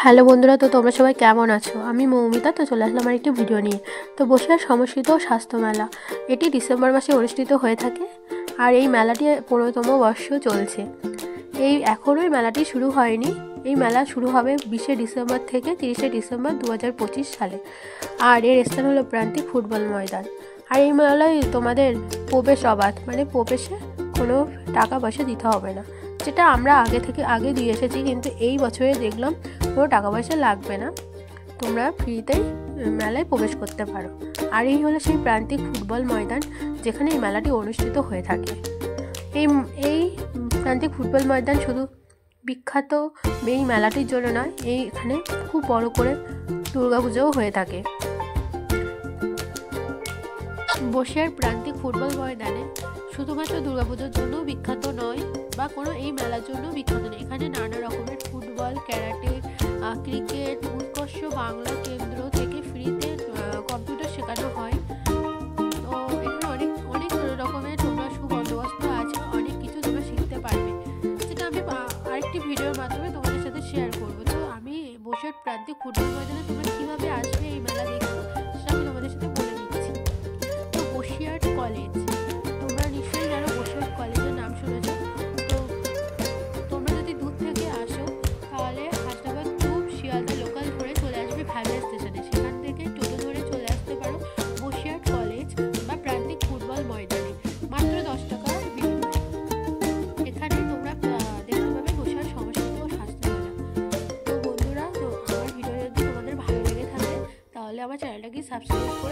Hello বন্ধুরা, তো তোমরা সবাই কেমন আছো? আমি মৌমিতা। তো চলে আসলাম আরেকটি ভিডিও নিয়ে। তো বসিরহাট সমষ্টিত স্বাস্থ্য মেলা, এটি ডিসেম্বর মাসে অনুষ্ঠিত হয়ে থাকে। আর এই মেলাটি 15তম বর্ষ চলছে। এখনও এই মেলাটি শুরু হয়নি। এই মেলা শুরু হবে 20শে ডিসেম্বর থেকে 30শে ডিসেম্বর 2025 সালে। আর এর স্থান হলো প্রান্তিক ফুটবল ময়দান। আর এই মেলায় তোমাদের প্রবেশ অবাধ, মানে প্রবেশে কোনো টাকা পয়সা দিতে হবে না, যেটা আমরা আগে দিয়ে এসেছি। কিন্তু এই বছরে দেখলাম কোনো টাকা পয়সা লাগবে না, তোমরা ফ্রিতেই মেলায় প্রবেশ করতে পারো। আর এই হলো সেই প্রান্তিক ফুটবল ময়দান যেখানে এই মেলাটি অনুষ্ঠিত হয়ে থাকে। এই প্রান্তিক ফুটবল ময়দান শুধু বিখ্যাত এই মেলাটির জন্য নয়, এখানে খুব বড় করে দুর্গাপুজোও হয়ে থাকে। বসিরহাট প্রান্তিক ফুটবল ময়দানে শুধুমাত্র দুর্গাপুজোর জন্য বিখ্যাত নয় বা কোনো এই মেলার জন্য বিখ্যাত নয়। এখানে নানা রকমের ফুটবল, ক্যারাটে, ক্রিকেট, উৎকর্ষ বাংলা কেন্দ্র থেকে ফ্রিতে কম্পিউটার শেখানো হয়। তো এখানে অনেক অনেক রকমের তোমরা সুবন্দোবস্ত আছে, অনেক কিছু তোমরা শিখতে পারবে, যেটা আমি আরেকটি ভিডিওর মাধ্যমে তোমাদের সাথে শেয়ার করবো। তো আমি বসিরহাট প্রান্তিক ফুটবল ময়দানে তোমরা কীভাবে আসবে এই মেলা দেখতে, সেটা আমি তোমাদের সাথে বলে দিচ্ছি। তো বসিরহাট কলেজ, তোমরা নিশ্চয়ই জানো বসিরহাট কলেজের নাম শুনেছ। তো তোমরা যদি দূর থেকে আসো তাহলে হাসনাবাদ টু শিয়ালদা লোকাল ধরে চলে আসবে ভাইয়া স্টেশনে। সেখান থেকে টোটো ধরে চলে আসতে পারো বসিরহাট কলেজ বা প্রান্তিক ফুটবল ময়দানে, মাত্র 10 টাকার বিনিময়ে। এখানে তোমরা দেখতে পাবে বসিরহাট সমষ্টিত স্বাস্থ্য মেলা। তো বন্ধুরা, তো আমার ভিডিও যদি তোমাদের ভালো লেগে থাকে তাহলে আমার চ্যানেলটাকে সাবস্ক্রাইব করে